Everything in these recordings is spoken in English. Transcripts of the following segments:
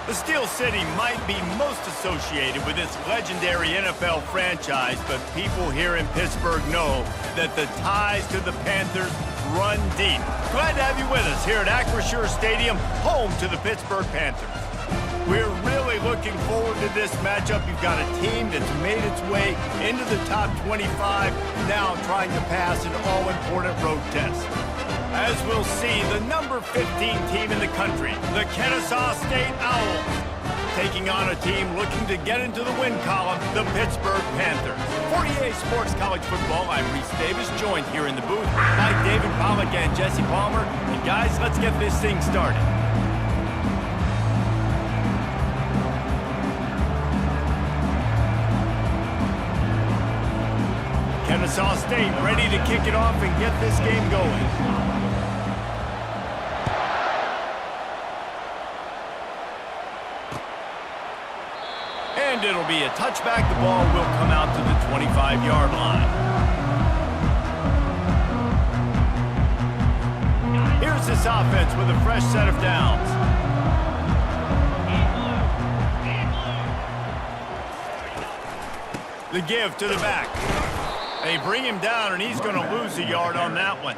The Steel City might be most associated with this legendary NFL franchise, but people here in Pittsburgh know that the ties to the Panthers run deep. Glad to have you with us here at Acrisure Stadium, home to the Pittsburgh Panthers. We're really looking forward to this matchup. You've got a team that's made its way into the top 25, now trying to pass an all-important road test. As we'll see, the number 15 team in the country, the Kennesaw State Owls, taking on a team looking to get into the win column, the Pittsburgh Panthers. For EA Sports College Football, I'm Reese Davis, joined here in the booth by David Pollack and Jesse Palmer. And guys, let's get this thing started. Kennesaw State ready to kick it off and get this game going. And it'll be a touchback. The ball will come out to the 25-yard line. Here's this offense with a fresh set of downs. The give to the back. They bring him down, and he's going to lose a yard on that one.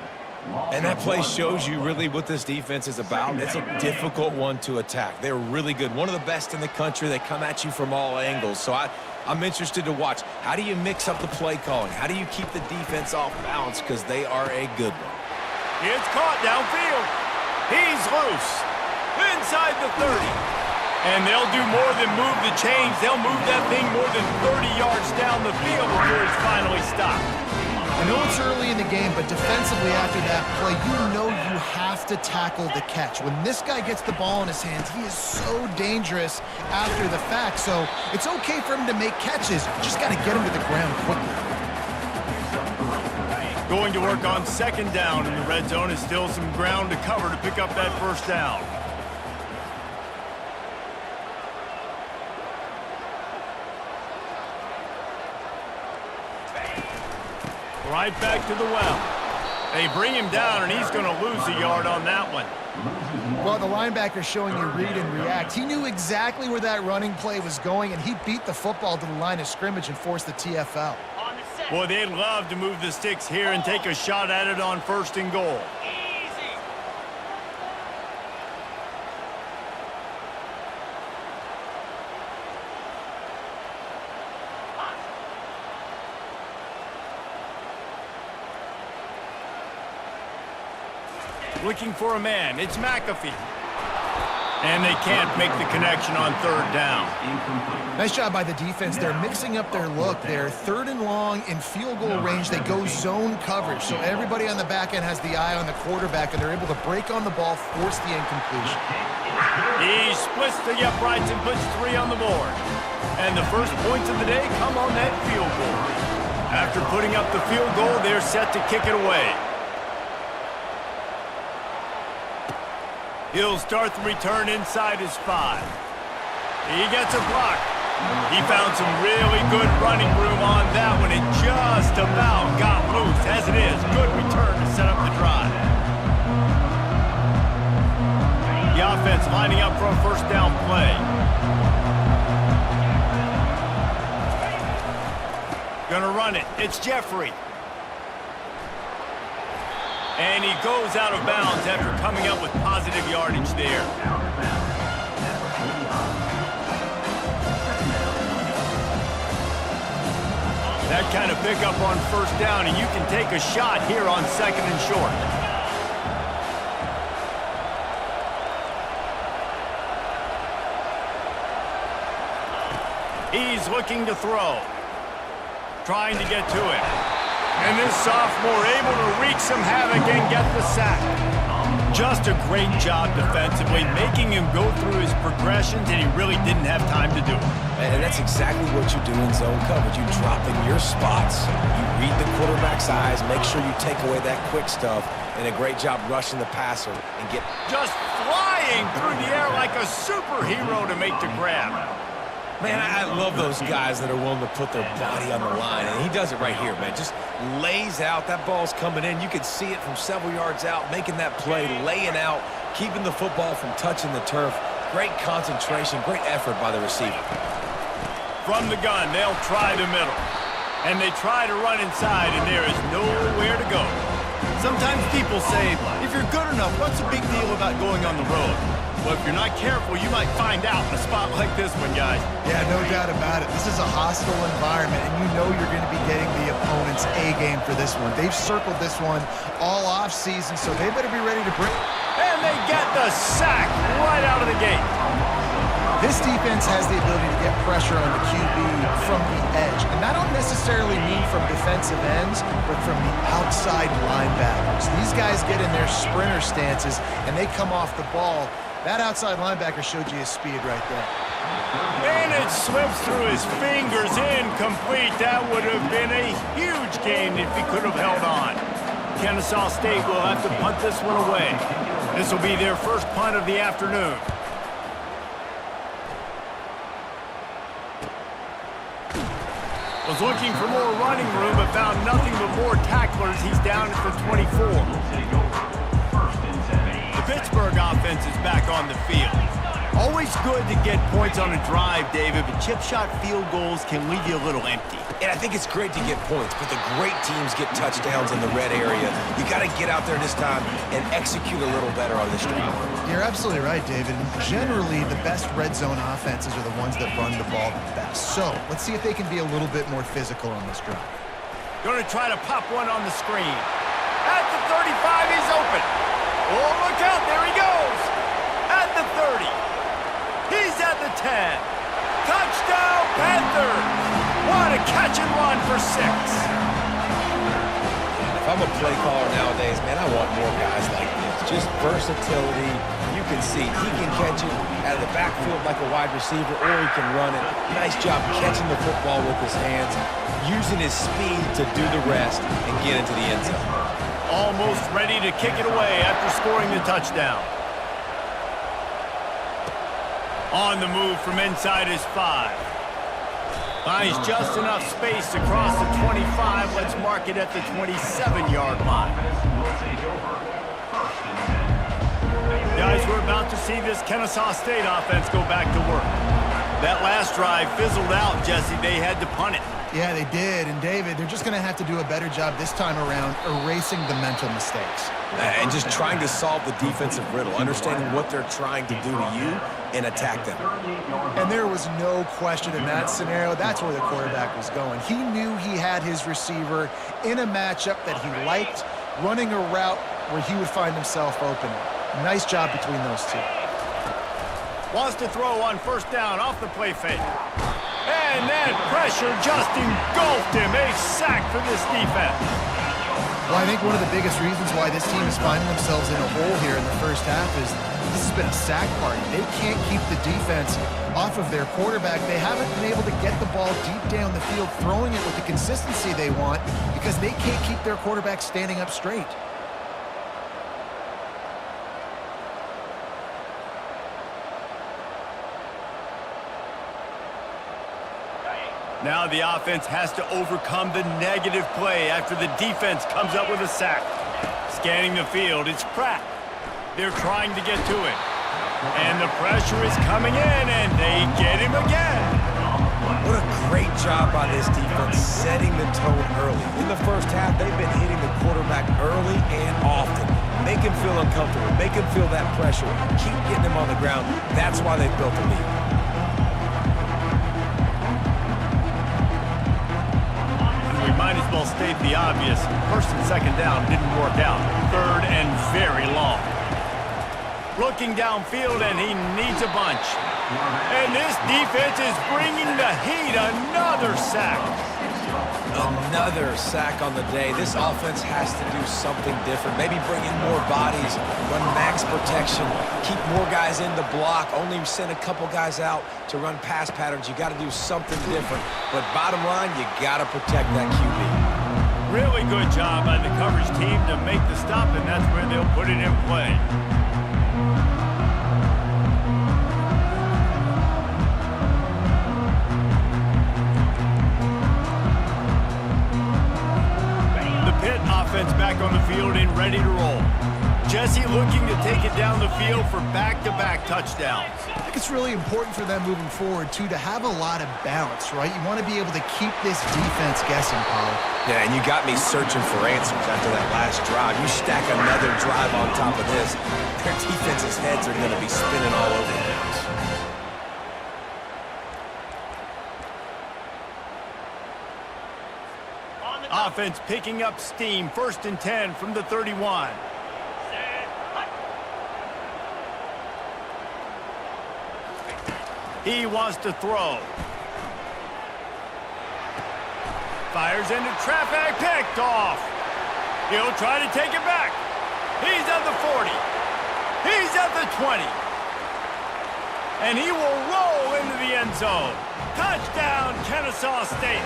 And that play shows you really what this defense is about. It's a difficult one to attack. They're really good. One of the best in the country. They come at you from all angles. So I'm interested to watch. How do you mix up the play calling? How do you keep the defense off balance? Because they are a good one. It's caught downfield. He's loose. Inside the 30. And they'll do more than move the chains. They'll move that thing more than 30 yards down the field before he's finally stopped. I know it's early in the game, but defensively after that play, you know you have to tackle the catch. When this guy gets the ball in his hands, he is so dangerous after the fact. So it's okay for him to make catches. Just got to get him to the ground quickly. Going to work on second down in the red zone. Is still some ground to cover to pick up that first down. Right back to the well. They bring him down, and he's going to lose a yard on that one. Well, the linebacker's showing you read and react. He knew exactly where that running play was going, and he beat the football to the line of scrimmage and forced the TFL. Boy, they'd love to move the sticks here and take a shot at it on 1st and goal. Looking for a man. It's McAfee. And they can't make the connection on 3rd down. Nice job by the defense. They're mixing up their look. They're 3rd and long in field goal range. They go zone coverage. So everybody on the back end has the eye on the quarterback, and they're able to break on the ball, force the incompletion. He splits the uprights and puts 3 on the board. And the first points of the day come on that field goal. After putting up the field goal, they're set to kick it away. He'll start the return inside his 5. He gets a block. He found some really good running room on that one. It just about got loose. As it is, good return to set up the drive. The offense lining up for a first down play. Gonna run it. It's Jeffrey. And he goes out of bounds after coming up with positive yardage there. That kind of pickup on 1st down, and you can take a shot here on 2nd and short. He's looking to throw. Trying to get to it. And this sophomore able to wreak some havoc and get the sack. Just a great job defensively, making him go through his progressions, and he really didn't have time to do it. And that's exactly what you do in zone coverage. You drop in your spots, you read the quarterback's eyes, make sure you take away that quick stuff, and a great job rushing the passer and get... Just flying through the air like a superhero to make the grab. Man, I love those guys that are willing to put their body on the line, and he does it right here, man. Just lays out. That ball's coming in. You can see it from several yards out, making that play, laying out, keeping the football from touching the turf. Great concentration, great effort by the receiver. From the gun, they'll try the middle. And they try to run inside, and there is nowhere to go. Sometimes people say, if you're good enough, what's the big deal about going on the road? Well, if you're not careful, you might find out in a spot like this one, guys. Yeah, no doubt about it. This is a hostile environment, and you know you're going to be getting the opponent's A game for this one. They've circled this one all offseason, so they better be ready to bring... And they get the sack right out of the gate. This defense has the ability to get pressure on the QB from the edge, and that don't necessarily mean from defensive ends, but from the outside linebackers. These guys get in their sprinter stances, and they come off the ball. That outside linebacker showed you his speed right there. And it slips through his fingers, incomplete. That would have been a huge gain if he could have held on. Kennesaw State will have to punt this one away. This will be their first punt of the afternoon. Was looking for more running room, but found nothing but more tacklers. He's down at the 24. The Pittsburgh offense is back on the field. Always good to get points on a drive, David, but chip shot field goals can leave you a little empty. And I think it's great to get points, but the great teams get touchdowns in the red area. You got to get out there this time and execute a little better on this drive. You're absolutely right, David. Generally, the best red zone offenses are the ones that run the ball the best. So let's see if they can be a little bit more physical on this drive. Going to try to pop one on the screen. At the 35, he's open. Oh, look out, there he goes. At the 30. He's at the 10. Touchdown, Panthers. What a catch and run for 6. If I'm a play caller nowadays, man, I want more guys like this. Just versatility. You can see he can catch it out of the backfield like a wide receiver, or he can run it. Nice job catching the football with his hands, using his speed to do the rest and get into the end zone. Almost ready to kick it away after scoring the touchdown. On the move from inside his 5. Finds just enough space across the 25. Let's mark it at the 27-yard line. Guys, we're about to see this Kennesaw State offense go back to work. That last drive fizzled out, Jesse. They had to punt it. Yeah, they did. And, David, they're just going to have to do a better job this time around erasing the mental mistakes. And just trying to solve the defensive riddle, understanding what they're trying to do to you and attack them. And there was no question in that scenario. That's where the quarterback was going. He knew he had his receiver in a matchup that he liked, running a route where he would find himself open. Nice job between those two. Wants to throw on first down off the play fake. And that pressure just engulfed him. A sack for this defense. Well, I think one of the biggest reasons why this team is finding themselves in a hole here in the first half is this has been a sack party. They can't keep the defense off of their quarterback. They haven't been able to get the ball deep down the field, throwing it with the consistency they want because they can't keep their quarterback standing up straight. Now the offense has to overcome the negative play after the defense comes up with a sack. Scanning the field, it's Pratt. They're trying to get to it. And the pressure is coming in, and they get him again. What a great job by this defense setting the tone early. In the first half, they've been hitting the quarterback early and often. Make him feel uncomfortable. Make him feel that pressure. Keep getting him on the ground. That's why they've built the lead. We might as well state the obvious. First and second down didn't work out. Third and very long. Looking downfield, and he needs a bunch. And this defense is bringing the heat. Another sack. Another sack on the day. This offense has to do something different. Maybe bring in more bodies, run max protection, keep more guys in the block, only send a couple guys out to run pass patterns. You got to do something different. But bottom line, you got to protect that QB. Really good job by the coverage team to make the stop, and that's where they'll put it in play. Offense back on the field and ready to roll. Jesse looking to take it down the field for back-to-back touchdowns. I think it's really important for them moving forward, too, to have a lot of balance, right? You want to be able to keep this defense guessing, Paul. Yeah, and you got me searching for answers after that last drive. You stack another drive on top of this, their defense's heads are going to be spinning all over the place. Offense picking up steam. 1st and 10 from the 31. He wants to throw. Fires into traffic, picked off. He'll try to take it back. He's at the 40. He's at the 20. And he will roll into the end zone. Touchdown, Kennesaw State.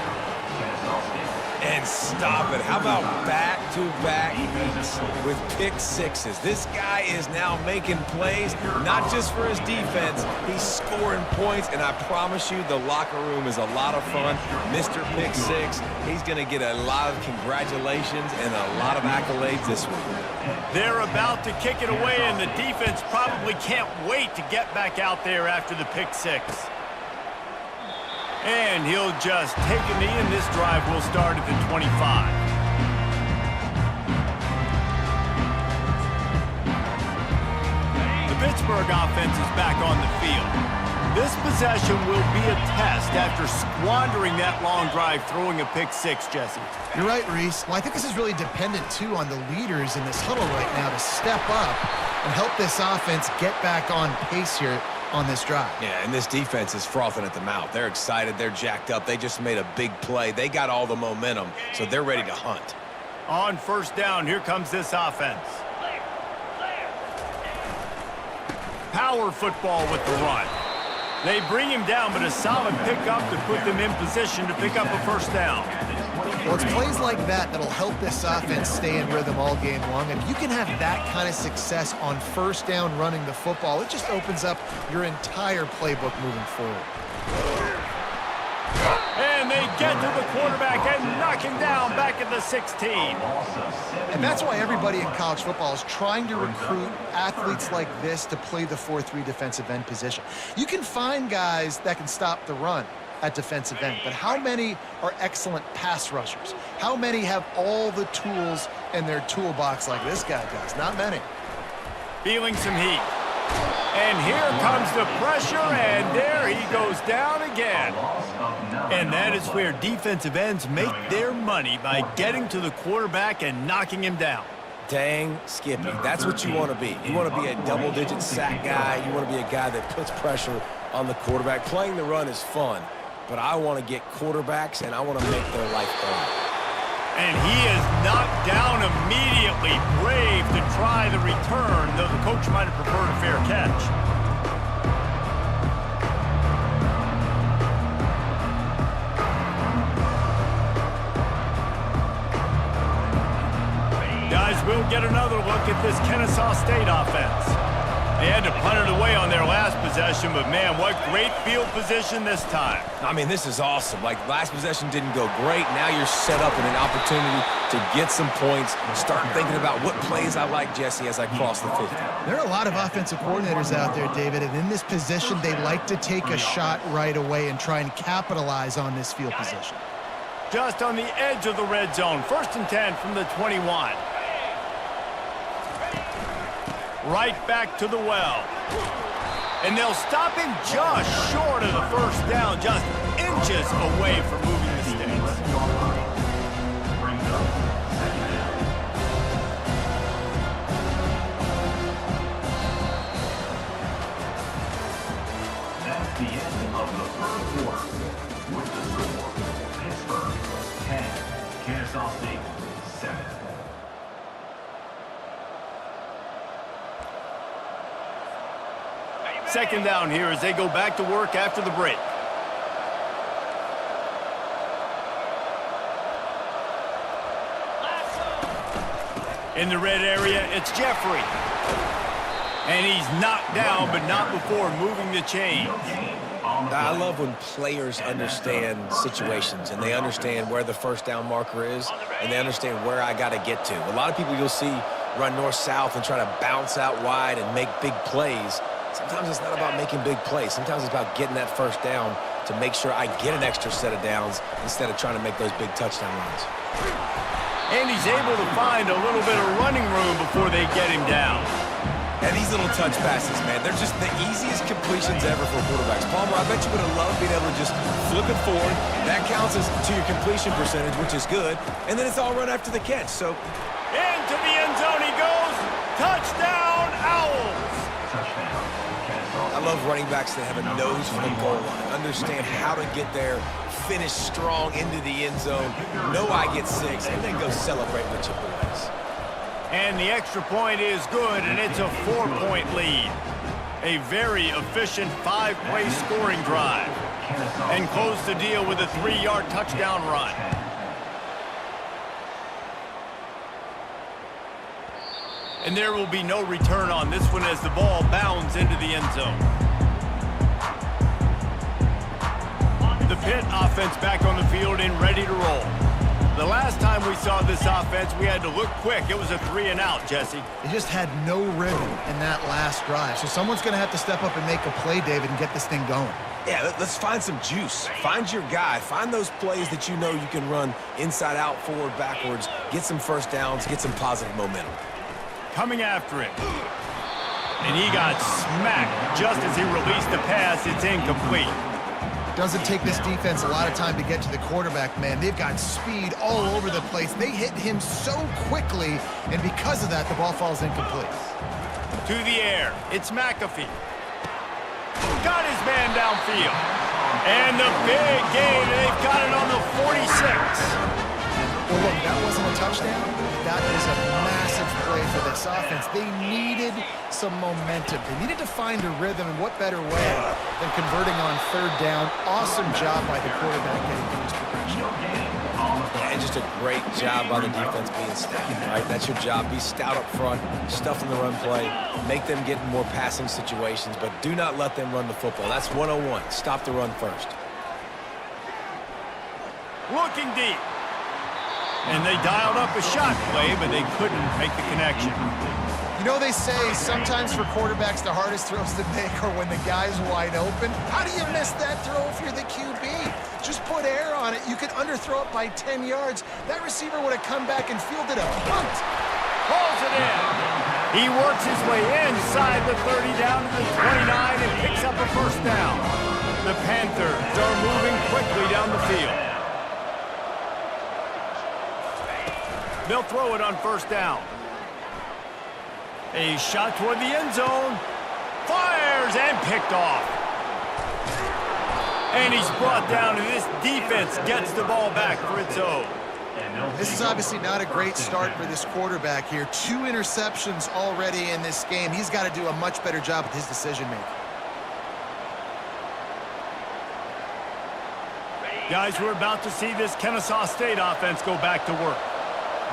And stop it. How about back-to-back beats with pick sixes? This guy is now making plays, not just for his defense. He's scoring points, and I promise you the locker room is a lot of fun. Mr. Pick Six, he's going to get a lot of congratulations and a lot of accolades this week. They're about to kick it away, and the defense probably can't wait to get back out there after the pick six. And he'll just take a knee, and this drive will start at the 25. The Pittsburgh offense is back on the field. This possession will be a test after squandering that long drive, throwing a pick six, Jesse. You're right, Reese. Well, I think this is really dependent, too, on the leaders in this huddle right now to step up and help this offense get back on pace here on this drive. Yeah, and this defense is frothing at the mouth. They're excited. They're jacked up. They just made a big play. They got all the momentum, so they're ready to hunt. On 1st down, here comes this offense. Power football with the run. They bring him down, but a solid pickup to put them in position to pick up a 1st down. Well, it's plays like that that'll help this offense stay in rhythm all game long. If you can have that kind of success on 1st down running the football, it just opens up your entire playbook moving forward. And they get to the quarterback and knock him down back at the 16. And that's why everybody in college football is trying to recruit athletes like this to play the 4-3 defensive end position. You can find guys that can stop the run at defensive end, but how many are excellent pass rushers? How many have all the tools in their toolbox like this guy does? Not many. Feeling some heat. And here comes the pressure, and there he goes down again. And that is where defensive ends make their money, by getting to the quarterback and knocking him down. Dang, Skippy, that's what you want to be. You want to be a double-digit sack guy. You want to be a guy that puts pressure on the quarterback. Playing the run is fun, but I want to get quarterbacks, and I want to make their life fun. And he is knocked down immediately. Brave to try the return, though the coach might have preferred a fair catch. Guys, we'll get another look at this Kennesaw State offense. They had to punt it away on their last possession, but man, what great field position this time. I mean, this is awesome. Like, last possession didn't go great. Now you're set up in an opportunity to get some points. Start thinking about what plays I like, Jesse, as I cross the 50. There are a lot of offensive coordinators out there, David, and in this position, they like to take a shot right away and try and capitalize on this field position. Just on the edge of the red zone. 1st and 10 from the 21. Right back to the well. And they'll stop him just short of the 1st down, just inches away from moving the sticks. That's the end of the 1st quarter. With the score, Pittsburgh 10. Second down here as they go back to work after the break. In the red area, it's Jeffrey. And he's knocked down, but not before moving the chains. I love when players understand situations and they understand where the first down marker is and they understand where I got to get to. A lot of people you'll see run north-south and try to bounce out wide and make big plays. Sometimes it's not about making big plays. Sometimes it's about getting that first down to make sure I get an extra set of downs instead of trying to make those big touchdown runs. And he's able to find a little bit of running room before they get him down. And these little touch passes, man, they're just the easiest completions ever for quarterbacks. Palmer, I bet you would have loved being able to just flip it forward. That counts as to your completion percentage, which is good. And then it's all run after the catch. So into the end zone he goes. Touchdown, Owls. I love running backs that have a nose for the goal line, understand how to get there, finish strong into the end zone, know I get 6, and then go celebrate with your boys. And the extra point is good, and it's a 4-point lead. A very efficient 5-play scoring drive. And close the deal with a 3-yard touchdown run. And there will be no return on this one as the ball bounds into the end zone. The Pitt offense back on the field and ready to roll. The last time we saw this offense, we had to look quick. It was a 3-and-out, Jesse. They just had no rhythm in that last drive. So someone's going to have to step up and make a play, David, and get this thing going. Yeah, let's find some juice. Find your guy. Find those plays that you know you can run inside out, forward, backwards, get some first downs, get some positive momentum. Coming after it. And he got smacked just as he released the pass. It's incomplete. Doesn't take this defense a lot of time to get to the quarterback, man. They've got speed all over the place. They hit him so quickly, and because of that, the ball falls incomplete. To the air. It's McAfee. Got his man downfield. And the big gain. They've got it on the 46. Well, look, that wasn't a touchdown. That is a massive play for this offense. They needed some momentum. They needed to find a rhythm, and what better way than converting on third down. Awesome job by the quarterback getting through his progression. And just a great job by the defense being stout, right? That's your job. Be stout up front, stuff in the run play, make them get in more passing situations, but do not let them run the football. That's 101. Stop the run first. Looking deep. And they dialed up a shot play, but they couldn't make the connection. You know, they say sometimes for quarterbacks the hardest throws to make are when the guy's wide open. How do you miss that throw if you're the QB? Just put air on it. You could underthrow it by 10 yards. That receiver would have come back and fielded a punt. Pulls it in. He works his way inside the 30 down to the 29 and picks up a first down. The Panthers are moving quickly down the field. They'll throw it on first down. A shot toward the end zone. Fires and picked off. And he's brought down, and this defense gets the ball back for its own. This is obviously not a great start for this quarterback here. 2 interceptions already in this game. He's got to do a much better job with his decision-making. Guys, we're about to see this Kennesaw State offense go back to work.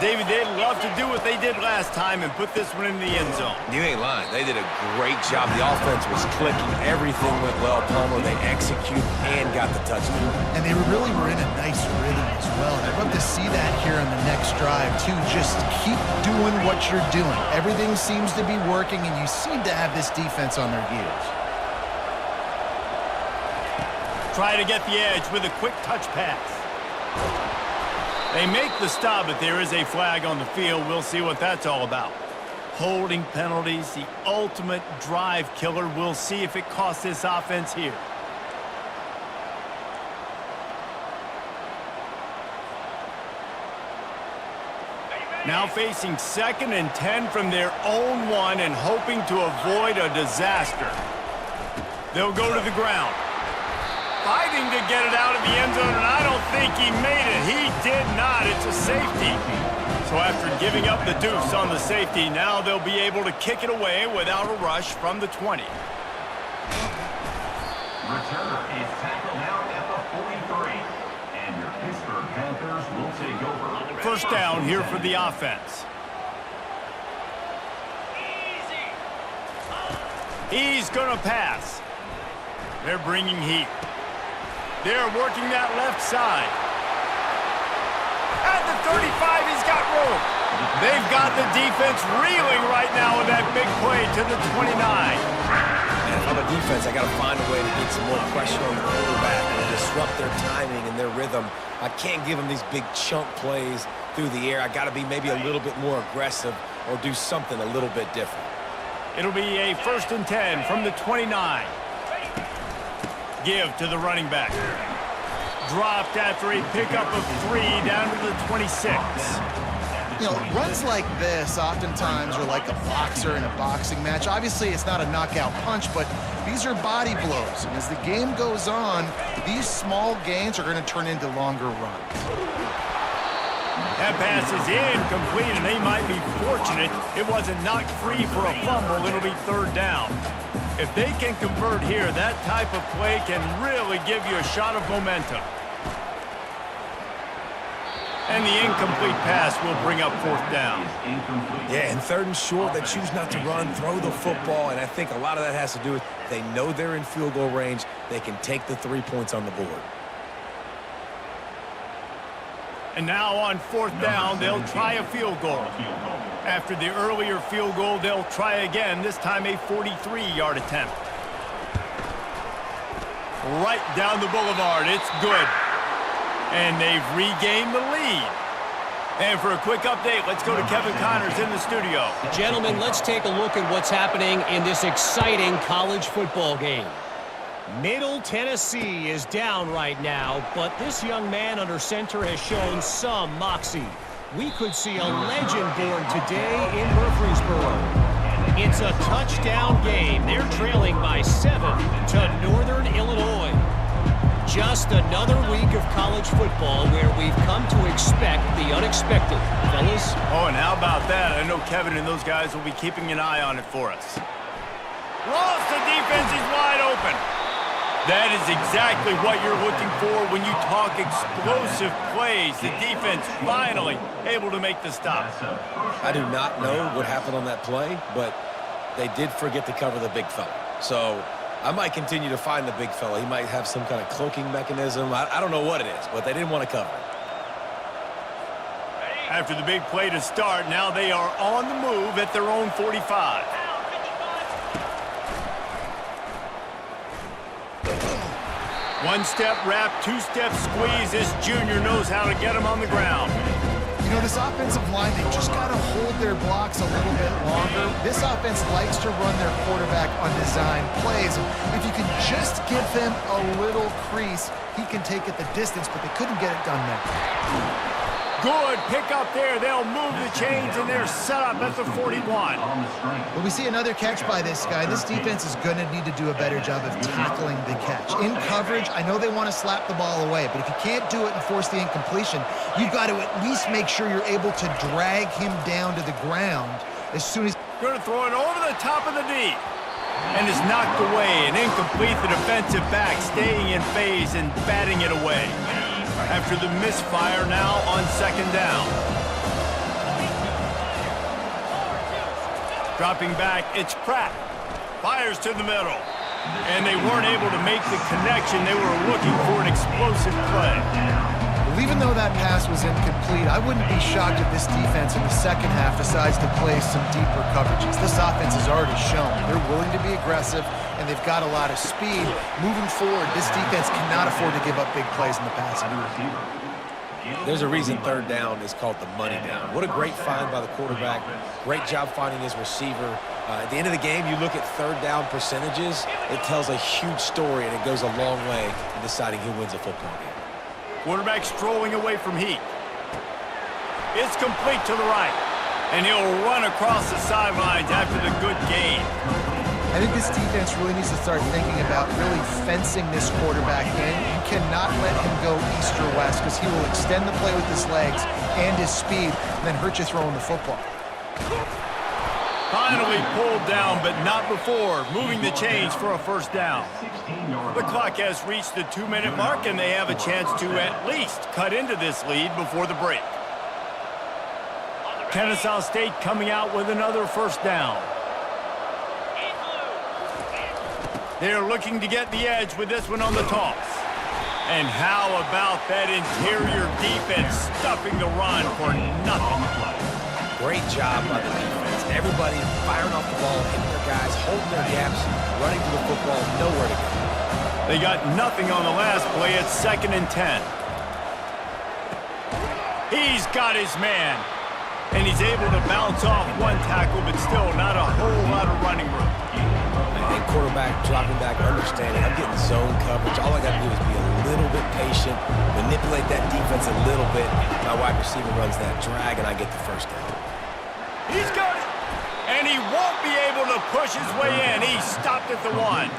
David, they'd love to do what they did last time and put this one in the end zone. You ain't lying. They did a great job. The offense was clicking. Everything went well. Palmer, they executed and got the touchdown. And they really were in a nice rhythm as well. And I'd love to see that here on the next drive, too. Just keep doing what you're doing. Everything seems to be working, and you seem to have this defense on their heels. Try to get the edge with a quick touch pass. They make the stop, but there is a flag on the field. We'll see what that's all about. Holding penalties, the ultimate drive killer. We'll see if it costs this offense here. Now facing 2nd and 10 from their own 1 and hoping to avoid a disaster. They'll go to the ground. Fighting to get it out of the end zone, and I don't think he made it. He did not. It's a safety. So after giving up the deuce on the safety, now they'll be able to kick it away without a rush from the 20. Returner is tackled out at the 43. And your Pittsburgh Panthers will take over. First down here for the offense. He's going to pass. They're bringing heat. They're working that left side. At the 35, he's got room. They've got the defense reeling right now with that big play to the 29. And if I'm a defense, I got to find a way to get some more pressure on the quarterback and disrupt their timing and their rhythm. I can't give them these big chunk plays through the air. I got to be maybe a little bit more aggressive or do something a little bit different. It'll be a 1st and 10 from the 29. Give to the running back. Dropped after a pickup of 3 down to the 26. You know, runs like this oftentimes are like a boxer in a boxing match. Obviously, it's not a knockout punch, but these are body blows. And as the game goes on, these small gains are going to turn into longer runs. That pass is incomplete, and they might be fortunate it wasn't knocked free for a fumble. It'll be 3rd down. If they can convert here, that type of play can really give you a shot of momentum. And the incomplete pass will bring up 4th down. Yeah, and 3rd and short, they choose not to run, throw the football, and I think a lot of that has to do with they know they're in field goal range. They can take the 3 points on the board. And now on 4th down, they'll try a field goal. After the earlier field goal, they'll try again, this time a 43-yard attempt. Right down the boulevard, it's good. And they've regained the lead. And for a quick update, let's go to Kevin Connors in the studio. Gentlemen, let's take a look at what's happening in this exciting college football game. Middle Tennessee is down right now, but this young man under center has shown some moxie. We could see a legend born today in Murfreesboro. It's a touchdown game. They're trailing by 7 to Northern Illinois. Just another week of college football where we've come to expect the unexpected, fellas. Oh, and how about that? I know Kevin and those guys will be keeping an eye on it for us. Lost the defense is wide open. That is exactly what you're looking for when you talk explosive plays. The defense finally able to make the stop. I do not know what happened on that play, but they did forget to cover the big fella. So I might continue to find the big fella. He might have some kind of cloaking mechanism. I don't know what it is, but they didn't want to cover it. After the big play to start, now they are on the move at their own 45. One-step wrap, two-step squeeze. This junior knows how to get him on the ground. You know, this offensive line, they just got to hold their blocks a little bit longer. This offense likes to run their quarterback on design plays. If you can just give them a little crease, he can take it the distance, but they couldn't get it done there. Good pick up there. They'll move the chains, and they're set up at the 41. But we see another catch by this guy. This defense is going to need to do a better job of tackling the catch. In coverage, I know they want to slap the ball away, but if you can't do it and force the incompletion, you've got to at least make sure you're able to drag him down to the ground as soon as... Going to throw it over the top of the knee. And is knocked away and incomplete. The defensive back staying in phase and batting it away. After the misfire now on 2nd down. Dropping back, it's Pratt. Fires to the middle. And they weren't able to make the connection. They were looking for an explosive play. Well, even though that pass was incomplete, I wouldn't be shocked if this defense in the second half decides to play some deeper coverages. This offense has already shown they're willing to be aggressive, and they've got a lot of speed. Moving forward, this defense cannot afford to give up big plays in the passing game. There's a reason 3rd down is called the money down. What a great find by the quarterback. Great job finding his receiver. At the end of the game, you look at 3rd down percentages. It tells a huge story, and it goes a long way in deciding who wins a football game. Quarterback strolling away from heat. It's complete to the right. And he'll run across the sidelines after the good gain. I think this defense really needs to start thinking about really fencing this quarterback in. You cannot let him go east or west because he will extend the play with his legs and his speed and then hurt you throwing the football. Finally pulled down, but not before moving the chains for a first down. The clock has reached the 2-minute mark, and they have a chance to at least cut into this lead before the break. Kennesaw State coming out with another first down. They're looking to get the edge with this one on the toss. And how about that interior defense stuffing the run for nothing? Great job by the defense. Everybody firing off the ball, hitting their guys, holding their gaps, running to the football, nowhere to go. They got nothing on the last play. It's 2nd and 10. He's got his man. And he's able to bounce off one tackle, but still not a whole lot of running room. And quarterback dropping back, understanding I'm getting zone coverage. All I got to do is be a little bit patient, manipulate that defense a little bit. My wide receiver runs that drag, and I get the first down. He's got it. And he won't be able to push his way in. He stopped at the 1.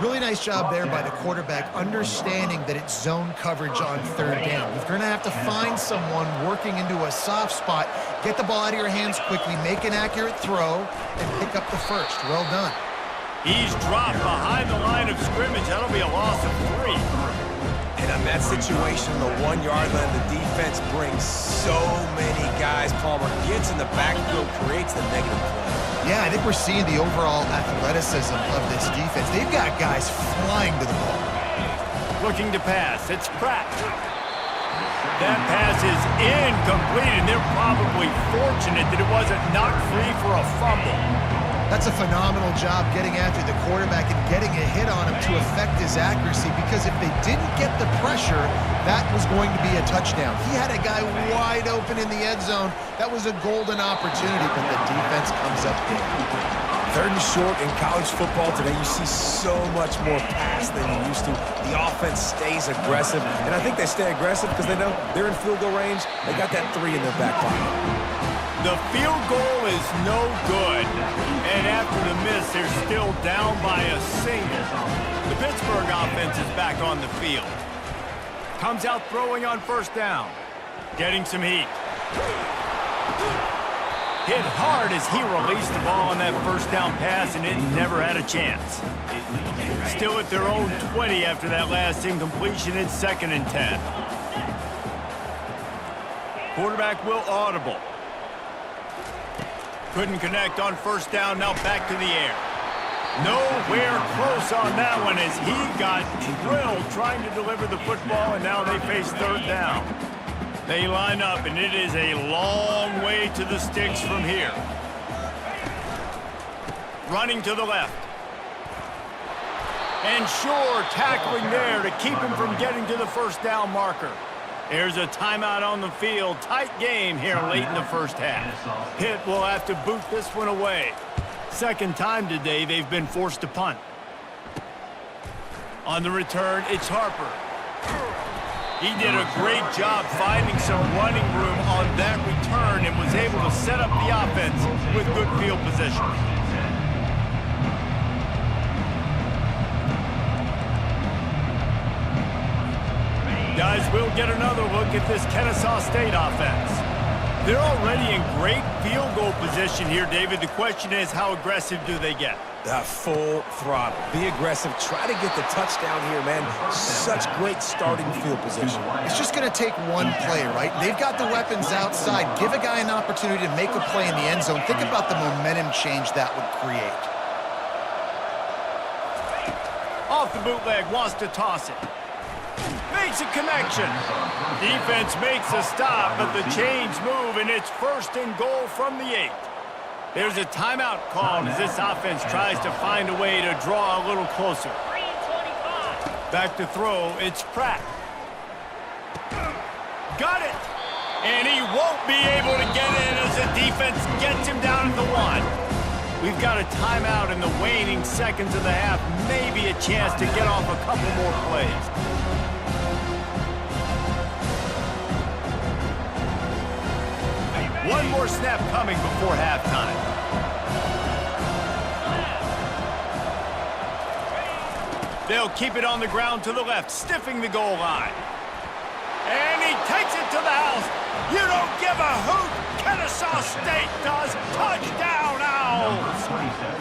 Really nice job there by the quarterback, understanding that it's zone coverage on 3rd down. You're going to have to find someone working into a soft spot, get the ball out of your hands quickly, make an accurate throw, and pick up the first. Well done. He's dropped behind the line of scrimmage. That'll be a loss of 3. And on that situation, the 1-yard line, the defense brings so many guys. Palmer gets in the backfield, creates the negative play. Yeah, I think we're seeing the overall athleticism of this defense. They've got guys flying to the ball. Looking to pass. It's Pratt. That pass is incomplete, and they're probably fortunate that it wasn't knocked free for a fumble. That's a phenomenal job getting after the quarterback and getting a hit on him to affect his accuracy, because if they didn't get the pressure, that was going to be a touchdown. He had a guy wide open in the end zone. That was a golden opportunity, but the defense comes up big. 3rd and short in college football today, you see so much more pass than you used to. The offense stays aggressive, and I think they stay aggressive because they know they're in field goal range. They got that 3 in their back pocket. The field goal is no good, and after the miss, they're still down by a single. The Pittsburgh offense is back on the field. Comes out throwing on first down. Getting some heat. Hit hard as he released the ball on that first down pass, and it never had a chance. Still at their own 20 after that last incompletion. It's 2nd and 10. Quarterback will audible. Couldn't connect on first down, now back to the air. Nowhere close on that one as he got drilled trying to deliver the football, and now they face 3rd down. They line up, and it is a long way to the sticks from here. Running to the left. And sure, tackling there to keep him from getting to the first down marker. There's a timeout on the field. Tight game here late in the first half. Pitt will have to boot this one away. 2nd time today they've been forced to punt. On the return, it's Harper. He did a great job finding some running room on that return and was able to set up the offense with good field position. Guys, we'll get another look at this Kennesaw State offense. They're already in great field goal position here, David. The question is, how aggressive do they get? Full throttle. Be aggressive. Try to get the touchdown here, man. Such great starting field position. It's just going to take one play, right? They've got the weapons outside. Give a guy an opportunity to make a play in the end zone. Think about the momentum change that would create. Off the bootleg, wants to toss it. Makes a connection. Defense makes a stop, but the chains move, and it's 1st and goal from the 8. There's a timeout called as this offense tries to find a way to draw a little closer. Back to throw, it's Pratt. Got it! And he won't be able to get in as the defense gets him down at the 1. We've got a timeout in the waning seconds of the half. Maybe a chance to get off a couple more plays. One more snap coming before halftime. They'll keep it on the ground to the left, stiffing the goal line. And he takes it to the house. You don't give a hoot. Kennesaw State does. Touchdown, fouls. 27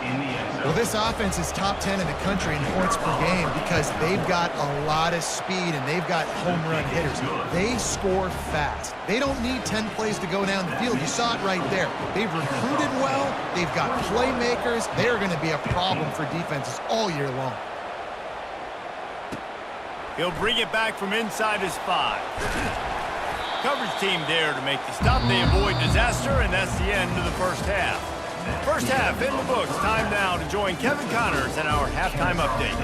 in the end zone. Well, this offense is top 10 in the country in points per game because they've got a lot of speed and they've got home run hitters. They score fast. They don't need 10 plays to go down the field. You saw it right there. They've recruited well. They've got playmakers. They're going to be a problem for defenses all year long. He'll bring it back from inside his 5. Coverage team there to make the stop. They avoid disaster, and that's the end of the first half. First half in the books. Time now to join Kevin Connors in our halftime update.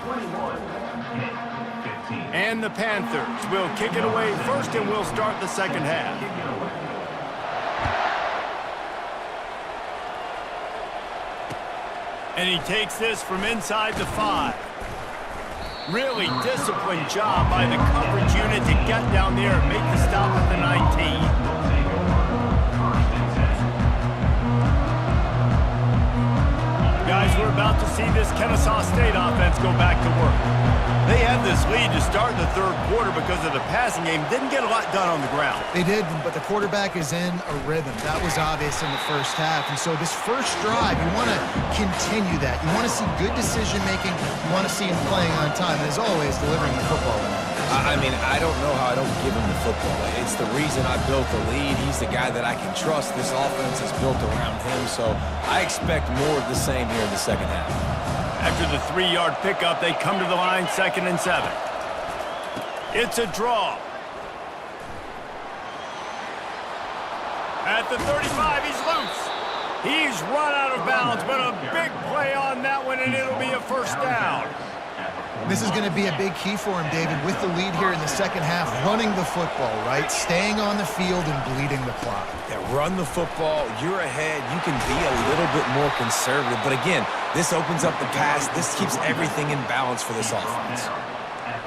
21-15. And the Panthers will kick it away first, and we'll start the second half. And he takes this from inside the 5. Really disciplined job by the coverage unit to get down there and make the stop at the 19. Guys, we're about to see this Kennesaw State offense go back to work. They had this lead to start the third quarter because of the passing game. Didn't get a lot done on the ground. They did, but the quarterback is in a rhythm. That was obvious in the first half. And so this first drive, you want to continue that. You want to see good decision-making. You want to see him playing on time. And as always, delivering the football. I mean, I don't know how I don't give him the football. It's the reason I built the lead. He's the guy that I can trust. This offense is built around him, so I expect more of the same here in the second half. After the 3-yard pickup, they come to the line, 2nd and 7. It's a draw. At the 35, he's loose. He's run out of bounds, but a big play on that one, and it'll be a first down. This is going to be a big key for him, David, with the lead here in the second half, running the football, right? Staying on the field and bleeding the clock. Yeah, run the football. You're ahead. You can be a little bit more conservative. But again, this opens up the pass. This keeps everything in balance for this offense.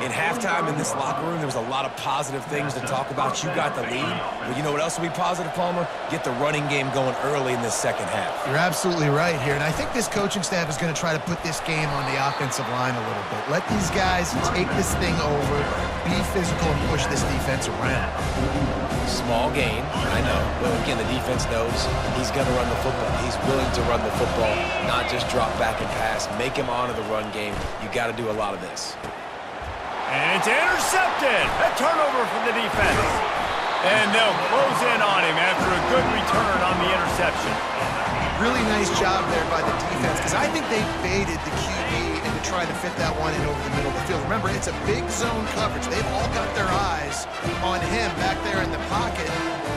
In halftime in this locker room, there was a lot of positive things to talk about. You got the lead. But you know what else will be positive, Palmer? Get the running game going early in this second half. You're absolutely right here. And I think this coaching staff is going to try to put this game on the offensive line a little bit. Let these guys take this thing over, be physical, and push this defense around. Small gain, I know. But again, the defense knows he's going to run the football. He's willing to run the football, not just drop back and pass. Make him honor the run game. You got to do a lot of this. And it's intercepted. A turnover for the defense. And they'll close in on him after a good return on the interception. Really nice job there by the defense because I think they baited the QB into trying to fit that one in over the middle of the field. Remember, it's a big zone coverage. They've all got their eyes on him back there in the pocket,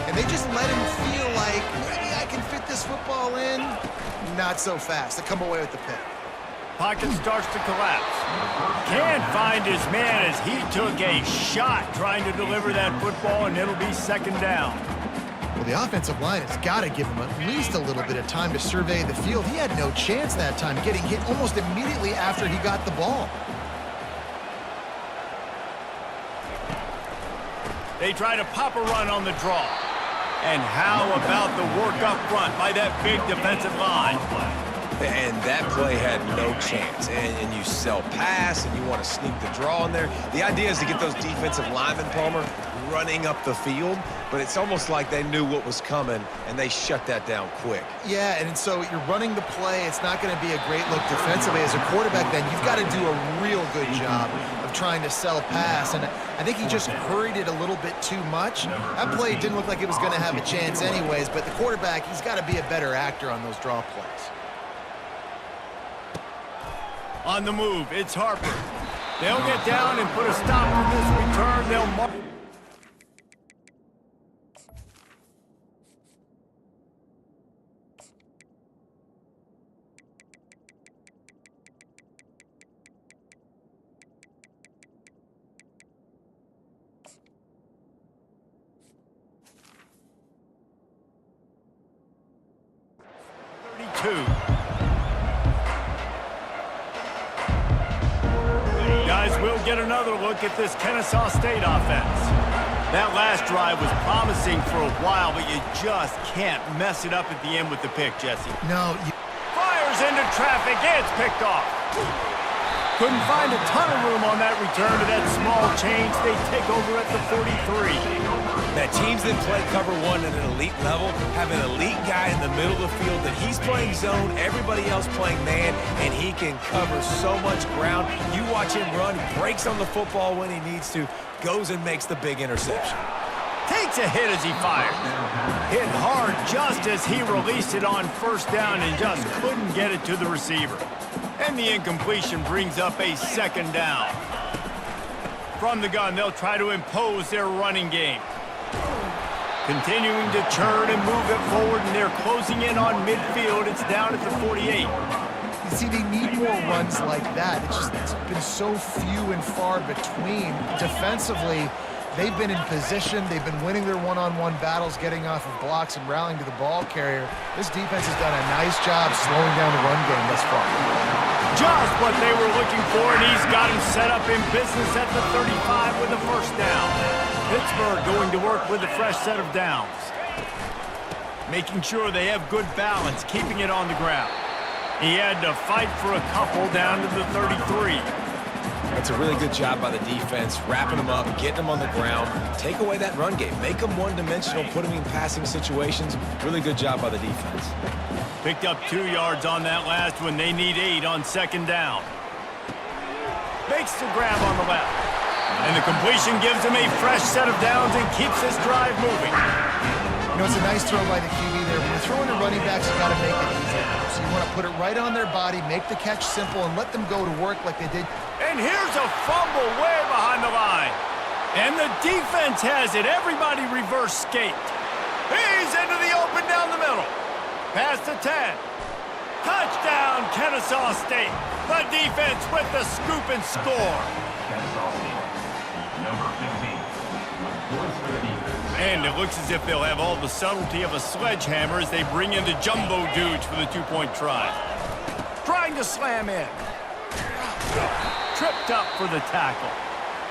and they just let him feel like, maybe I can fit this football in. Not so fast. They come away with the pick. Pocket starts to collapse. Can't find his man as he took a shot trying to deliver that football, and it'll be second down. Well, the offensive line has got to give him at least a little bit of time to survey the field. He had no chance that time, getting hit almost immediately after he got the ball. They try to pop a run on the draw. And how about the work up front by that big defensive line? And that play had no chance. And you sell pass, and you want to sneak the draw in there. The idea is to get those defensive linemen, Palmer, running up the field. But it's almost like they knew what was coming, and they shut that down quick. Yeah, and so you're running the play. It's not going to be a great look defensively. As a quarterback, then, you've got to do a real good job of trying to sell pass. And I think he just hurried it a little bit too much. That play didn't look like it was going to have a chance anyways, but the quarterback, he's got to be a better actor on those draw plays. On the move, it's Harper. They'll get down and put a stop to this return. They'll mark. Guys, we'll get another look at this Kennesaw State offense. That last drive was promising for a while, but you just can't mess it up at the end with the pick, Jesse. No. Fires into traffic. It's picked off. Couldn't find a ton of room on that return to that small change. They take over at the 43. That teams that play cover one at an elite level have an elite guy in the middle of the field that he's playing zone, everybody else playing man, and he can cover so much ground. You watch him run, he breaks on the football when he needs to, goes and makes the big interception. Takes a hit as he fired. Hit hard just as he released it on first down and just couldn't get it to the receiver. And the incompletion brings up a second down. From the gun, they'll try to impose their running game. Continuing to churn and move it forward, and they're closing in on midfield. It's down at the 48. You see, they need more runs like that. It's been so few and far between. Defensively, they've been in position. They've been winning their one-on-one battles, getting off of blocks and rallying to the ball carrier. This defense has done a nice job slowing down the run game thus far. Just what they were looking for, and he's got him set up in business at the 35 with a first down. Pittsburgh going to work with a fresh set of downs. Making sure they have good balance, keeping it on the ground. He had to fight for a couple down to the 33. That's a really good job by the defense, wrapping them up, getting them on the ground. Take away that run game. Make them one-dimensional, put them in passing situations. Really good job by the defense. Picked up 2 yards on that last one. They need 8 on second down. Makes the grab on the left. And the completion gives him a fresh set of downs and keeps this drive moving. You know, it's a nice throw by the QB there. When you're throwing to running backs, you got to make it easy. So you want to put it right on their body, make the catch simple, and let them go to work like they did. And here's a fumble way behind the line. And the defense has it. Everybody reverse skate. He's into the open down the middle. Past the 10. Touchdown, Kennesaw State. The defense with the scoop and score. Kennesaw State, number 15. Points for the defense. And it looks as if they'll have all the subtlety of a sledgehammer as they bring in the jumbo dudes for the two-point try. Trying to slam in. Tripped up for the tackle.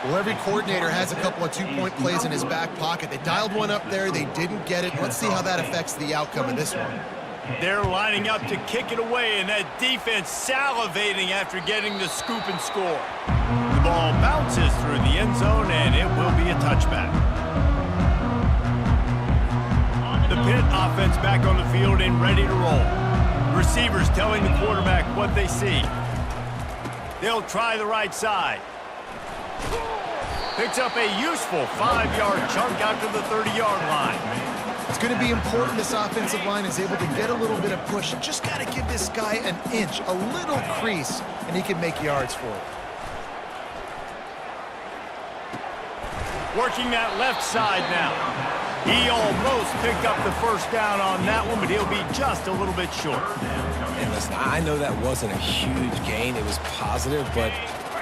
Well, every coordinator has a couple of two-point plays in his back pocket. They dialed one up there. They didn't get it. Let's see how that affects the outcome of this one. They're lining up to kick it away, and that defense salivating after getting the scoop and score. The ball bounces through the end zone, and it will be a touchback. The Pitt offense back on the field and ready to roll. Receivers telling the quarterback what they see. They'll try the right side. Picks up a useful 5-yard chunk out to the 30-yard line. It's going to be important this offensive line is able to get a little bit of push. Just got to give this guy an inch, a little crease, and he can make yards for it. Working that left side now. He almost picked up the first down on that one, but he'll be just a little bit short. And listen, I know that wasn't a huge gain. It was positive, but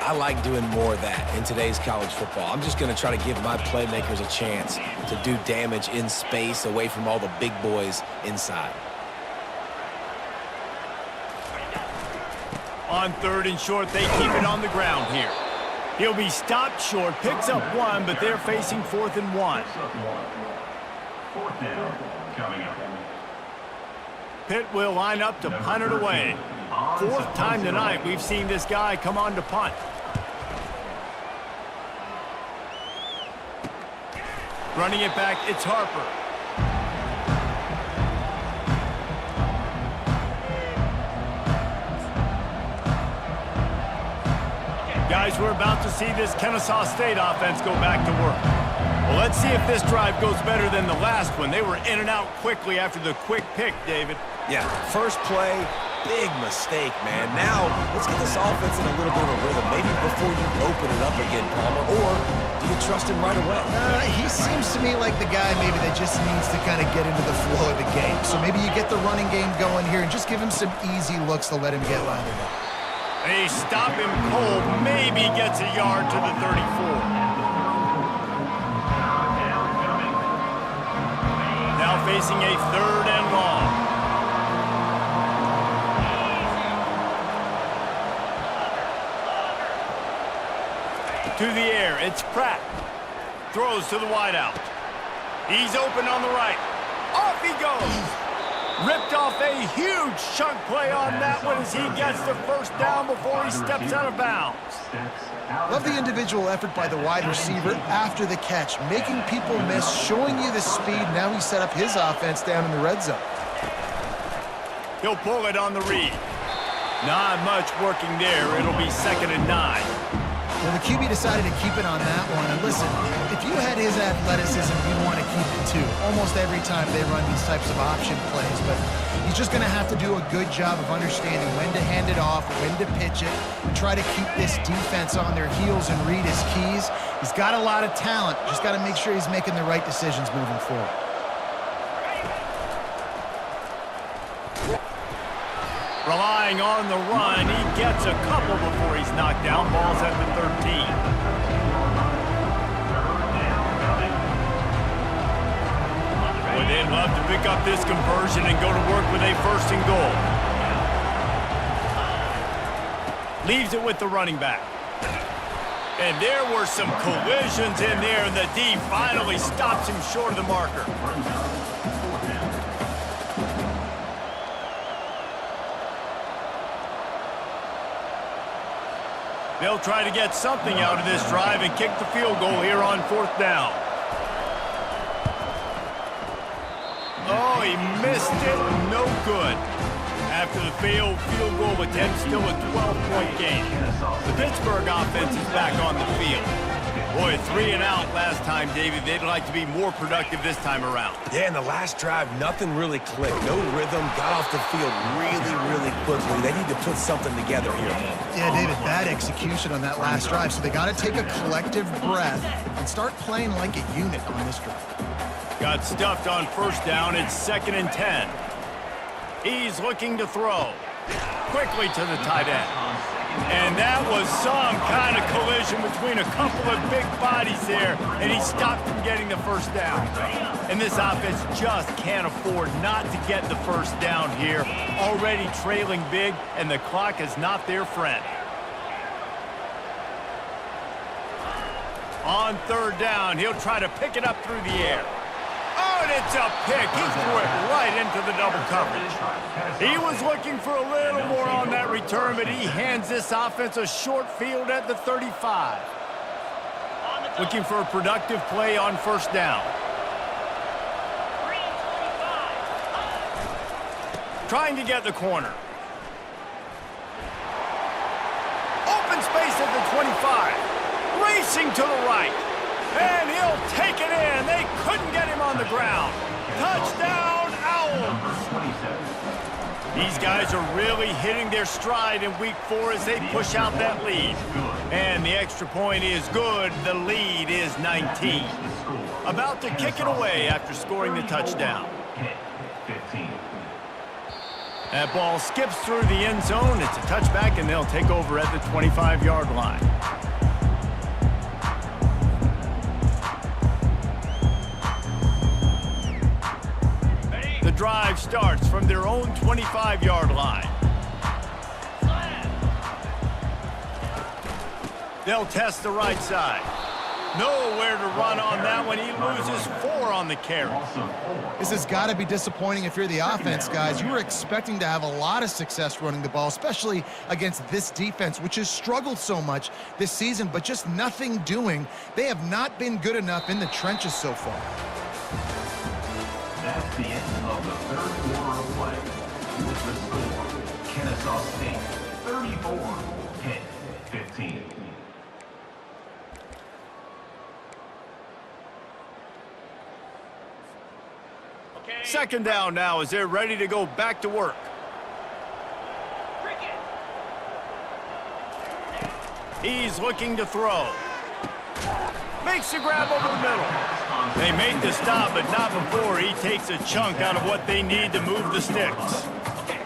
I like doing more of that in today's college football. I'm just going to try to give my playmakers a chance to do damage in space away from all the big boys inside. On third and short, they keep it on the ground here. He'll be stopped short, picks up 1, but they're facing 4th and 1. 4th down coming up. Pitt will line up to punt it away. 4th time tonight we've seen this guy come on to punt. Running it back, it's Harper. Guys, we're about to see this Kennesaw State offense go back to work. Well, let's see if this drive goes better than the last one. They were in and out quickly after the quick pick, David. Yeah, first play, big mistake, man. Now, let's get this offense in a little bit of a rhythm. Maybe before you open it up again, Palmer, or do you trust him right away? He seems to me like the guy maybe that just needs to kind of get into the flow of the game. So maybe you get the running game going here and just give him some easy looks to let him get lined up. They stop him cold, maybe gets a yard to the 34. Now facing a 3rd and long. To the air, it's Pratt. Throws to the wideout. He's open on the right. Off he goes. Ripped off a huge chunk play on that one as he gets the first down before he steps out of bounds. Love the individual effort by the wide receiver after the catch, making people miss, showing you the speed. Now he set up his offense down in the red zone. He'll pull it on the read. Not much working there. It'll be 2nd and 9. Well, the QB decided to keep it on that one. And listen, if you had his athleticism, you want to keep it too. Almost every time they run these types of option plays. But he's just going to have to do a good job of understanding when to hand it off, when to pitch it, and try to keep this defense on their heels and read his keys. He's got a lot of talent. Just got to make sure he's making the right decisions moving forward. Relying on the run, he gets a couple before he's knocked down. Ball's at the 13. Boy, they'd love to pick up this conversion and go to work with a 1st and goal. Leaves it with the running back. And there were some collisions in there, and the D finally stops him short of the marker. They'll try to get something out of this drive and kick the field goal here on 4th down. Oh, he missed it. No good. After the failed field goal attempt, still a 12-point game. The Pittsburgh offense is back on the field. Boy, 3 and out last time, David. They'd like to be more productive this time around. Yeah, in the last drive, nothing really clicked. No rhythm, got off the field really quickly. They need to put something together here. Yeah, David, bad execution on that last drive. So they got to take a collective breath and start playing like a unit on this drive. Got stuffed on 1st down. It's 2nd and 10. He's looking to throw. Quickly to the tight end. And that was some kind of collision between a couple of big bodies there, and he stopped from getting the 1st down. And this offense just can't afford not to get the 1st down here. Already trailing big, and the clock is not their friend. On 3rd down, he'll try to pick it up through the air. Oh, and it's a pick. He threw it right into the double coverage. He was looking for a little more on that return, but he hands this offense a short field at the 35. Looking for a productive play on 1st down. Trying to get the corner. Open space at the 25. Racing to the right. And he'll take it in. They couldn't get him on the ground. Touchdown, Owls. These guys are really hitting their stride in week 4 as they push out that lead. And the extra point is good. The lead is 19. About to kick it away after scoring the touchdown. That ball skips through the end zone. It's a touchback, and they'll take over at the 25-yard line. The drive starts from their own 25-yard line. They'll test the right side. Nowhere to run on that one. He loses 4 on the carry. This has got to be disappointing if you're the offense, guys. You were expecting to have a lot of success running the ball, especially against this defense, which has struggled so much this season, but just nothing doing. They have not been good enough in the trenches so far. That's the end of the 3rd quarter of play. With the score, Kennesaw State 34, Pitt 15. Second down now as they're ready to go back to work. He's looking to throw. Makes the grab over the middle. They made the stop, but not before he takes a chunk out of what they need to move the sticks.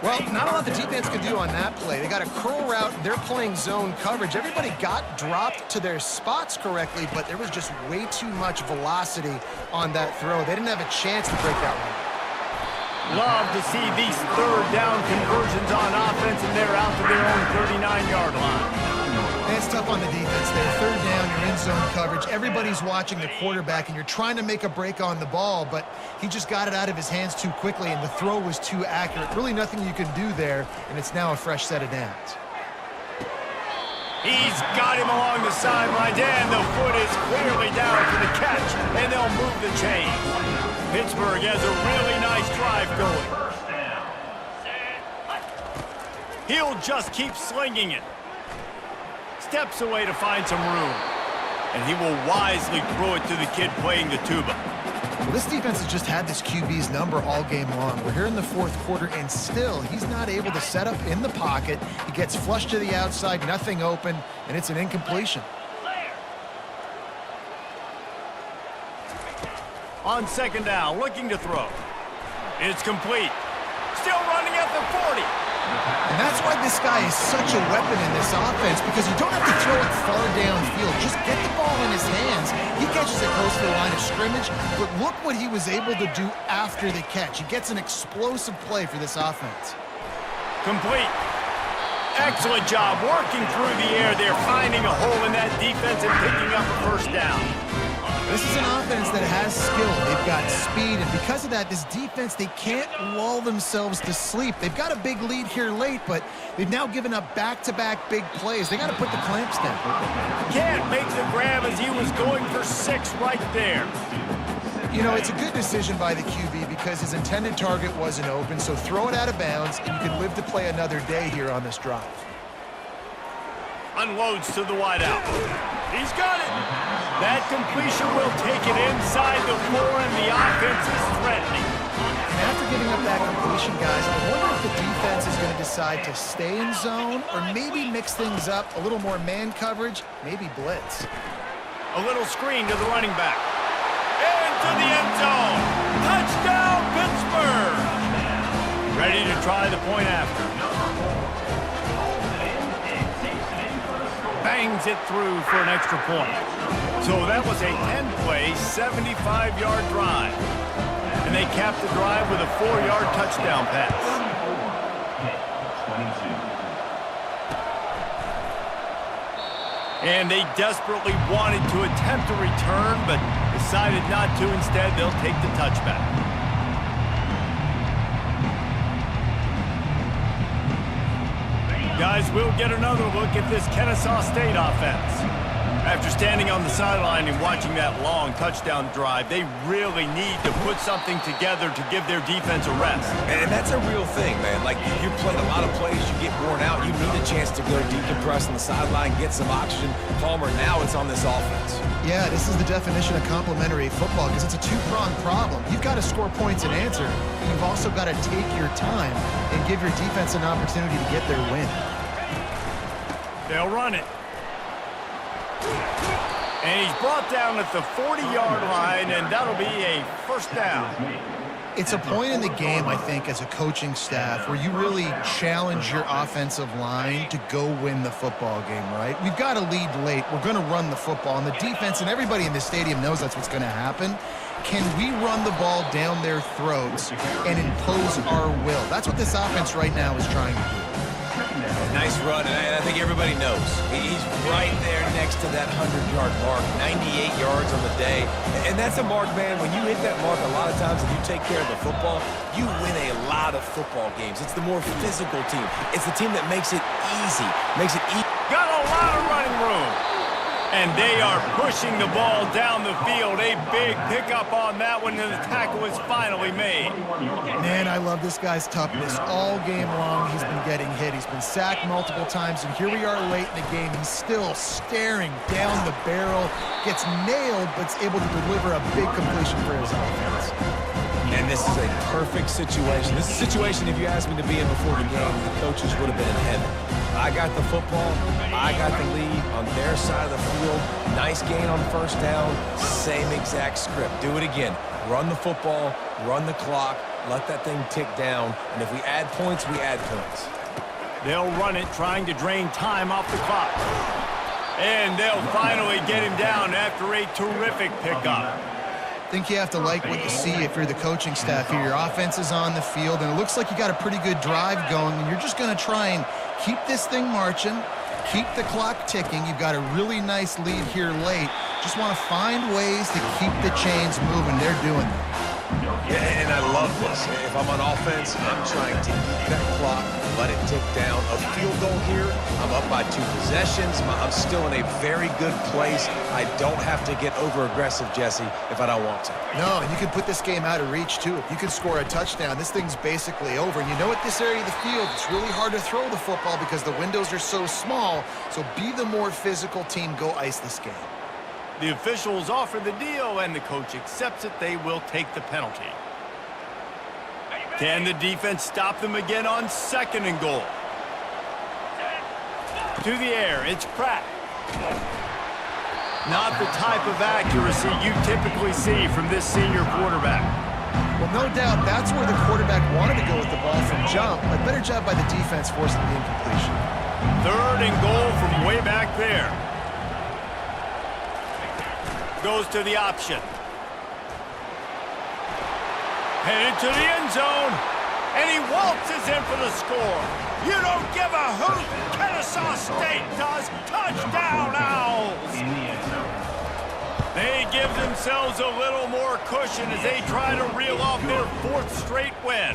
Well, not a lot the defense could do on that play. They got a curl route. They're playing zone coverage. Everybody got dropped to their spots correctly, but there was just way too much velocity on that throw. They didn't have a chance to break that one. Love to see these 3rd down conversions on offense, and they're out to their own 39-yard line. And it's tough on the defense there. Third down, you're in zone coverage. Everybody's watching the quarterback, and you're trying to make a break on the ball, but he just got it out of his hands too quickly, and the throw was too accurate. Really nothing you can do there, and it's now a fresh set of downs. He's got him along the sideline, and the foot is clearly down for the catch, and they'll move the chain. Pittsburgh has a really nice drive going. He'll just keep slinging it. Steps away to find some room. And he will wisely throw it to the kid playing the tuba. Well, this defense has just had this QB's number all game long. We're here in the fourth quarter, and still he's not able to set up in the pocket. He gets flushed to the outside, nothing open, and it's an incompletion. On second down, looking to throw. It's complete. Still running at the 40. And that's why this guy is such a weapon in this offense, because you don't have to throw it far downfield. Just get the ball in his hands. He catches it close to the line of scrimmage, but look what he was able to do after the catch. He gets an explosive play for this offense. Complete. Excellent job working through the air there, finding a hole in that defense and picking up a first down. This is an offense that has skill. They've got speed, and because of that, this defense, they can't lull themselves to sleep. They've got a big lead here late, but they've now given up back-to-back big plays. They got to put the clamps down. Can't make the grab as he was going for 6 right there. You know, it's a good decision by the QB because his intended target wasn't open, so throw it out of bounds, and you can live to play another day here on this drive. Unloads to the wideout. He's got it. That completion will take it inside the 4, and the offense is threatening. And after giving up that completion, guys, I wonder if the defense is going to decide to stay in zone or maybe mix things up, a little more man coverage, maybe blitz. A little screen to the running back. Into the end zone. Touchdown, Pittsburgh. Ready to try the point after. Bangs it through for an extra point. So that was a 10-play, 75-yard drive. And they capped the drive with a 4-yard touchdown pass. And they desperately wanted to attempt a return, but decided not to. Instead, they'll take the touchback. Guys, we'll get another look at this Kennesaw State offense. After standing on the sideline and watching that long touchdown drive, they really need to put something together to give their defense a rest. And that's a real thing, man. Like, you play a lot of plays, you get worn out, you need a chance to go decompress on the sideline, get some oxygen. Palmer, now it's on this offense. Yeah, this is the definition of complementary football because it's a two-pronged problem. You've got to score points and answer. You've also got to take your time and give your defense an opportunity to get their win. They'll run it. And he's brought down at the 40-yard line, and that'll be a first down. It's a point in the game, I think, as a coaching staff where you really challenge your offensive line to go win the football game, right? We've got to lead late. We're going to run the football. And the defense and everybody in the stadium knows that's what's going to happen. Can we run the ball down their throats and impose our will? That's what this offense right now is trying to do. Nice run, and I think everybody knows. He's right there next to that 100-yard mark, 98 yards on the day. And that's a mark, man. When you hit that mark a lot of times and you take care of the football, you win a lot of football games. It's the more physical team. It's the team that makes it easy, Got a lot of running room. And they are pushing the ball down the field. A big pickup on that one, and the tackle is finally made. Man, I love this guy's toughness. All game long, he's been getting hit. He's been sacked multiple times, and here we are late in the game. He's still staring down the barrel, gets nailed, but is able to deliver a big completion for his offense. And this is a perfect situation. This is a situation, if you asked me to be in before the game, the coaches would have been in heaven. I got the football. I got the lead on their side of the field. Nice gain on first down. Same exact script. Do it again. Run the football, run the clock, let that thing tick down. And if we add points, we add points. They'll run it, trying to drain time off the clock. And they'll finally get him down after a terrific pickup. I think you have to like what you see if you're the coaching staff here. Your offense is on the field, and it looks like you got a pretty good drive going, and you're just going to try and keep this thing marching, keep the clock ticking. You've got a really nice lead here late. Just want to find ways to keep the chains moving. They're doing that. Yeah, and I love this. If I'm on offense, I'm trying to eat that clock, let it tick down. A field goal here, I'm up by 2 possessions. I'm still in a very good place. I don't have to get over-aggressive, Jesse, if I don't want to. No, and you can put this game out of reach, too. If you can score a touchdown, this thing's basically over. And you know, at this area of the field, it's really hard to throw the football because the windows are so small. So be the more physical team. Go ice this game. The officials offer the deal, and the coach accepts it. They will take the penalty. Can the defense stop them again on 2nd and goal? To the air, it's Pratt. Not the type of accuracy you typically see from this senior quarterback. Well, no doubt that's where the quarterback wanted to go with the ball from jump. A better job by the defense forcing the incompletion. 3rd and goal from way back there. Goes to the option. Headed to the end zone. And he waltzes in for the score. You don't give a hoot. Kennesaw State does. Touchdown, Owls. In the end zone. They give themselves a little more cushion as they try to reel off their 4th straight win.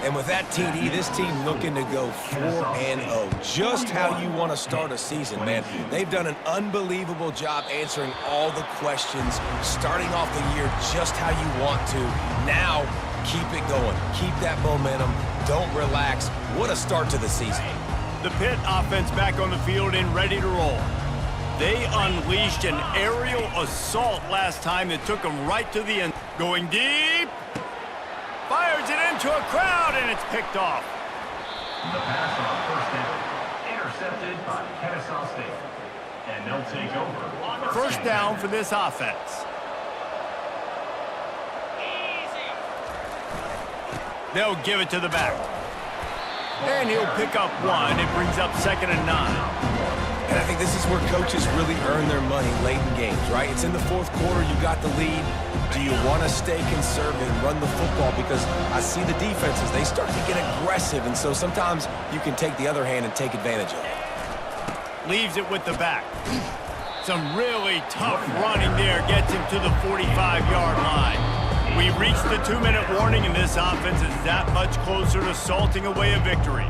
And with that TD, this team looking to go 4-0. Just how you want to start a season, man. They've done an unbelievable job answering all the questions, starting off the year just how you want to. Now, keep it going. Keep that momentum. Don't relax. What a start to the season. The Pitt offense back on the field and ready to roll. They unleashed an aerial assault last time that took them right to the end. Going deep. Fires it into a crowd, and it's picked off. The pass on 1st down. Intercepted by Kennesaw State. And they'll take over. 1st down for this offense. They'll give it to the back. And he'll pick up 1. It brings up 2nd and 9. And I think this is where coaches really earn their money late in games, right? It's in the 4th quarter. You got the lead. Do you want to stay conservative and run the football? Because I see the defenses, they start to get aggressive, and so sometimes you can take the other hand and take advantage of it. Leaves it with the back. Some really tough running there gets him to the 45-yard line. We reached the 2-minute warning, and this offense is that much closer to salting away a victory.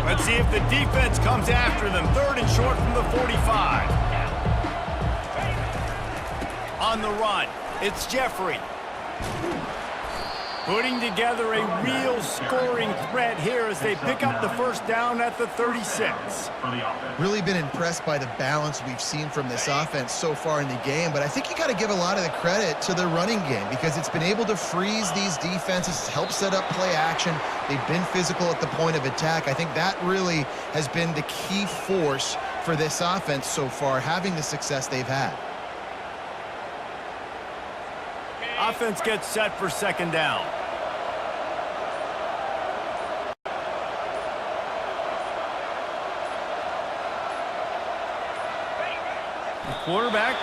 Let's see if the defense comes after them. 3rd and short from the 45. On the run, it's Jeffrey. Putting together a real scoring threat here as they pick up the 1st down at the 36. Really been impressed by the balance we've seen from this offense so far in the game, but I think you got to give a lot of the credit to the running game because it's been able to freeze these defenses, help set up play action. They've been physical at the point of attack. I think that really has been the key force for this offense so far, having the success they've had. Offense gets set for 2nd down. The quarterback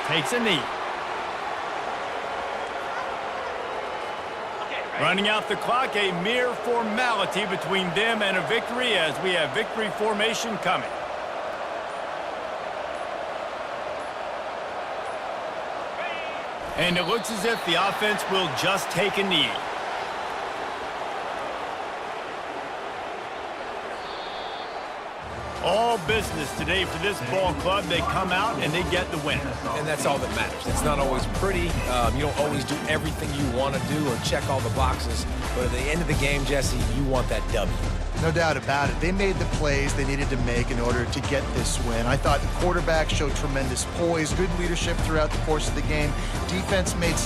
takes a knee. Running out the clock, a mere formality between them and a victory as we have victory formation coming. And it looks as if the offense will just take a knee. All business today for this ball club. They come out and they get the win. And that's all that matters. It's not always pretty. You don't always do everything you want to do or check all the boxes. But at the end of the game, Jesse, you want that W. No doubt about it. They made the plays they needed to make in order to get this win. I thought the quarterback showed tremendous poise, good leadership throughout the course of the game. Defense made